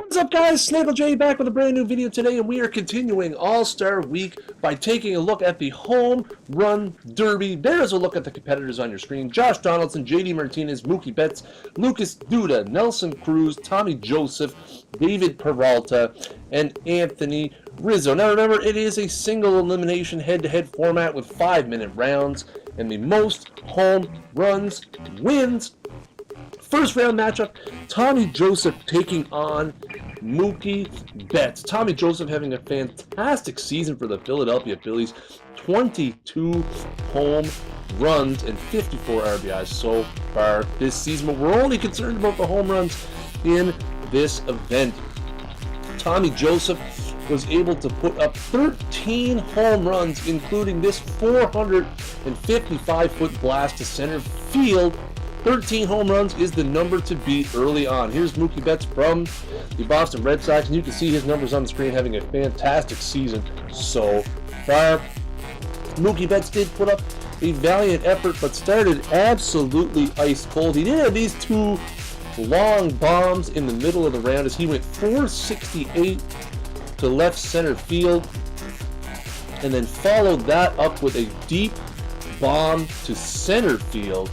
What's up, guys? Snaggle J back with a brand new video today, and we are continuing All-Star Week by taking a look at the Home Run Derby. There's a look at the competitors on your screen. Josh Donaldson, JD Martinez, Mookie Betts, Lucas Duda, Nelson Cruz, Tommy Joseph, David Peralta, and Anthony Rizzo. Now remember, it is a single elimination head-to-head format with 5-minute rounds, and the most home runs wins. First round matchup, Tommy Joseph taking on Mookie Betts. Tommy Joseph having a fantastic season for the Philadelphia Phillies. 22 home runs and 54 RBIs so far this season. But we're only concerned about the home runs in this event. Tommy Joseph was able to put up 13 home runs, including this 455-foot blast to center field. 13 home runs is the number to beat early on. Here's Mookie Betts from the Boston Red Sox, and you can see his numbers on the screen, having a fantastic season so far. Mookie Betts did put up a valiant effort, but started absolutely ice cold. He did have these two long bombs in the middle of the round as he went 468 to left center field, and then followed that up with a deep bomb to center field,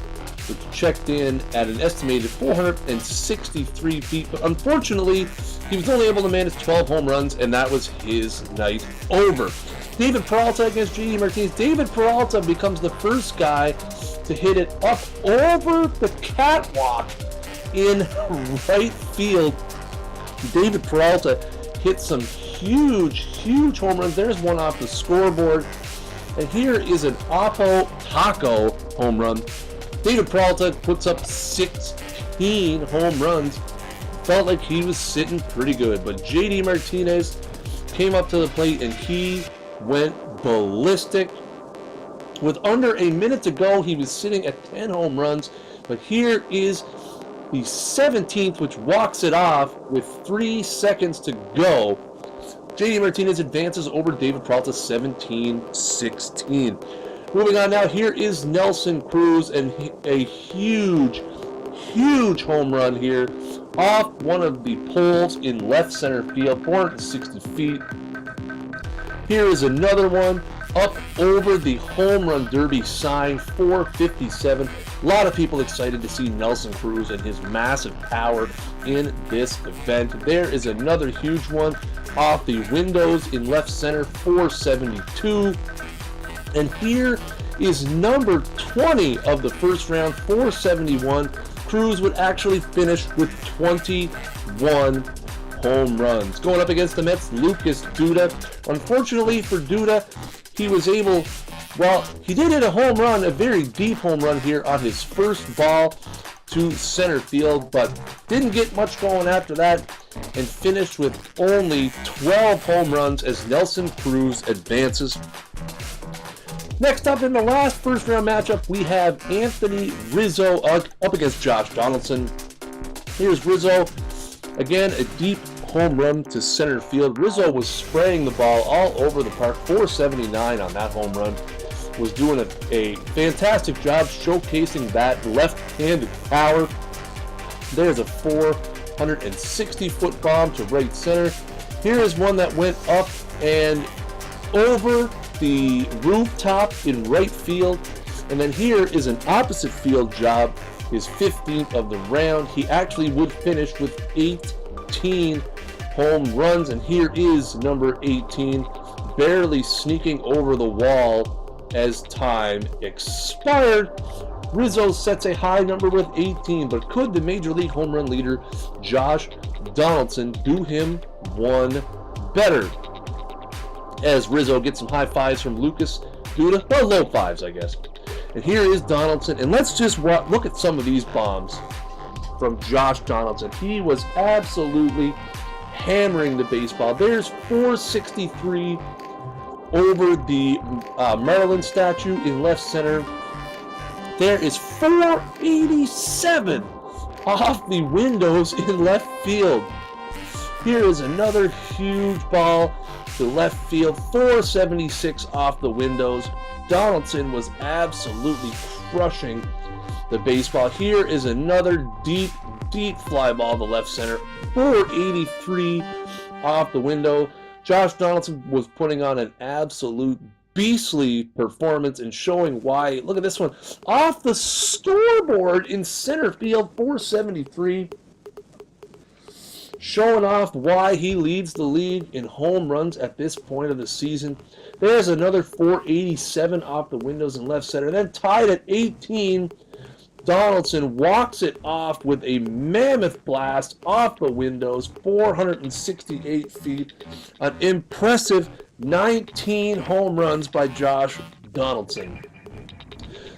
which checked in at an estimated 463 feet. But unfortunately, he was only able to manage 12 home runs, and that was his night over. David Peralta against JD Martinez. David Peralta becomes the first guy to hit it up over the catwalk in right field. David Peralta hit some huge home runs. There's one off the scoreboard. And here is an Oppo Taco home run. David Peralta puts up 16 home runs. Felt like he was sitting pretty good, but JD Martinez came up to the plate and he went ballistic. With under a minute to go, he was sitting at 10 home runs, but here is the 17th, which walks it off with 3 seconds to go. JD Martinez advances over David Peralta 17-16. Moving on now, here is Nelson Cruz, and a huge home run here off one of the poles in left center field, 460 feet. Here is another one up over the home run derby sign, 457. A lot of people excited to see Nelson Cruz and his massive power in this event. There is another huge one off the windows in left center, 472. And here is number 20 of the first round, 471. Cruz would actually finish with 21 home runs. Going up against the Mets, Lucas Duda. Unfortunately for Duda, he was able, well, he did hit a home run, a very deep home run here on his first ball to center field, but didn't get much going after that and finished with only 12 home runs as Nelson Cruz advances. Next up in the last first round matchup, we have Anthony Rizzo up against Josh Donaldson. Here's Rizzo. Again, a deep home run to center field. Rizzo was spraying the ball all over the park. 479 on that home run. Was doing a fantastic job showcasing that left-handed power. There's a 460-foot bomb to right center. Here is one that went up and over the rooftop in right field. And then here is an opposite field job, his 15th of the round. He actually would finish with 18 home runs, and here is number 18, barely sneaking over the wall as time expired. Rizzo sets a high number with 18, but could the Major League home run leader Josh Donaldson do him one better? As Rizzo gets some high fives from Lucas Duda, well, low fives, I guess. And here is Donaldson, and let's just look at some of these bombs from Josh Donaldson. He was absolutely hammering the baseball. There's 463 over the Marlins statue in left center. There is 487 off the windows in left field. Here is another huge ball to left field, 476 off the windows. Donaldson was absolutely crushing the baseball. Here is another deep deep fly ball to left center, 483 off the window. Josh Donaldson was putting on an absolute beastly performance and showing why. Look at this one. Off the scoreboard in center field, 473. Showing off why he leads the league in home runs at this point of the season. There's another 487 off the windows in left center. And then tied at 18, Donaldson walks it off with a mammoth blast off the windows, 468 feet. An impressive 19 home runs by Josh Donaldson.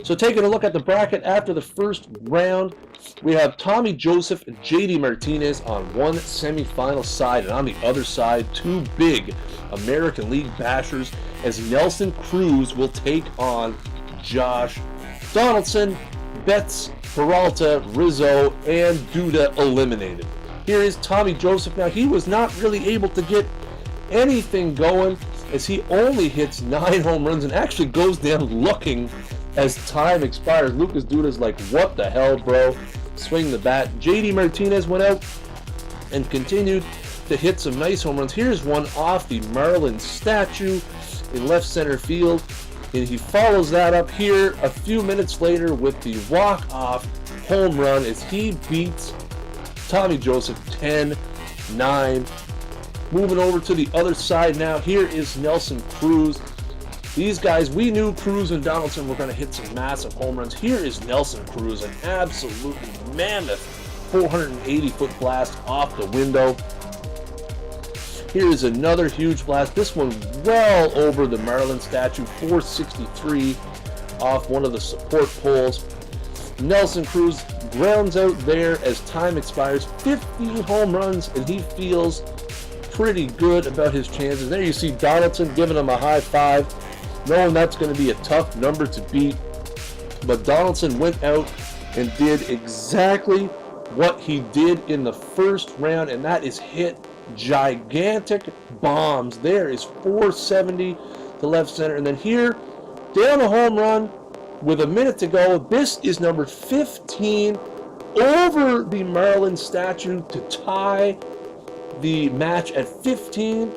So taking a look at the bracket after the first round, we have Tommy Joseph and JD Martinez on one semifinal side, and on the other side, two big American League bashers as Nelson Cruz will take on Josh Donaldson. Betts, Peralta, Rizzo, and Duda eliminated. Here is Tommy Joseph. Now, he was not really able to get anything going as he only hits 9 home runs and actually goes down looking as time expires. Lucas Duda's like, what the hell, bro? Swing the bat. JD Martinez went out and continued to hit some nice home runs. Here's one off the Marlins statue in left center field. And he follows that up here a few minutes later with the walk-off home run as he beats Tommy Joseph 10-9. Moving over to the other side now, here is Nelson Cruz. These guys, we knew Cruz and Donaldson were going to hit some massive home runs. Here is Nelson Cruz, an absolutely mammoth 480-foot blast off the window. Here is another huge blast. This one well over the Marlins statue, 463 off one of the support poles. Nelson Cruz grounds out there as time expires. 15 home runs, and he feels pretty good about his chances. There you see Donaldson giving him a high five, knowing that's going to be a tough number to beat. But Donaldson went out and did exactly what he did in the first round, and that is hit gigantic bombs. There is 470 to left center, and then here, down a home run with a minute to go. This is number 15 over the Marlins statue to tie the match at 15.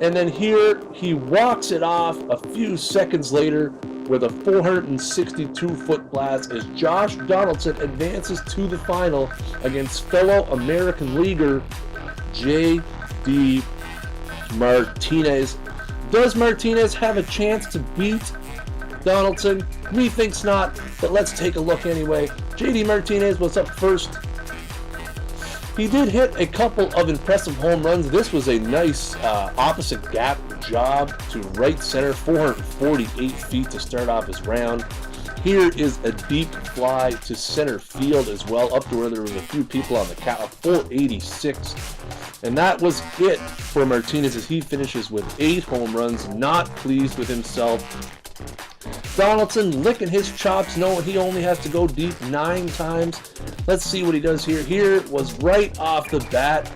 And then here, he walks it off a few seconds later with a 462-foot blast as Josh Donaldson advances to the final against fellow American leaguer J.D. Martinez. Does Martinez have a chance to beat Donaldson? Methinks not, but let's take a look anyway. J.D. Martinez was up first. He did hit a couple of impressive home runs. This was a nice opposite gap job to right center, 448 feet to start off his round. Here is a deep fly to center field as well, up to where there was a few people on the count, 486. And that was it for Martinez as he finishes with 8 home runs, not pleased with himself. Donaldson licking his chops, knowing he only has to go deep 9 times. Let's see what he does here. Here was right off the bat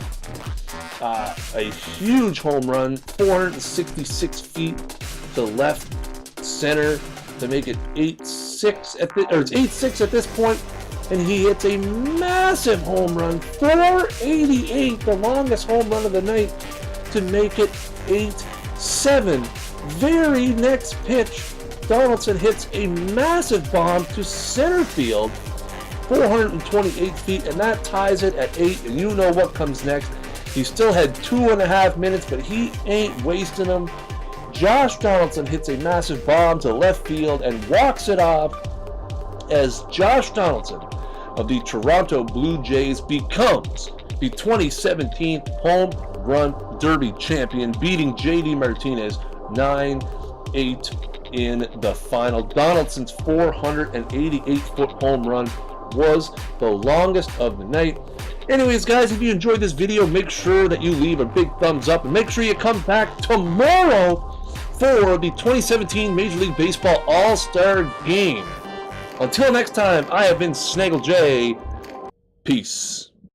a huge home run, 466 feet to left center to make it 8-6 it's 8-6 at this point, and he hits a massive home run, 488, the longest home run of the night, to make it 8-7. Very next pitch, Donaldson hits a massive bomb to center field, 428 feet, and that ties it at 8. And you know what comes next. He still had 2.5 minutes, but he ain't wasting them. Josh Donaldson hits a massive bomb to left field and walks it off as Josh Donaldson of the Toronto Blue Jays becomes the 2017 Home Run Derby champion, beating J.D. Martinez 9-8 in the final. Donaldson's 488-foot home run was the longest of the night. Anyways, guys, if you enjoyed this video, make sure that you leave a big thumbs up, and make sure you come back tomorrow for the 2017 Major League Baseball All-Star Game. Until next time, I have been Snaggle J. Peace.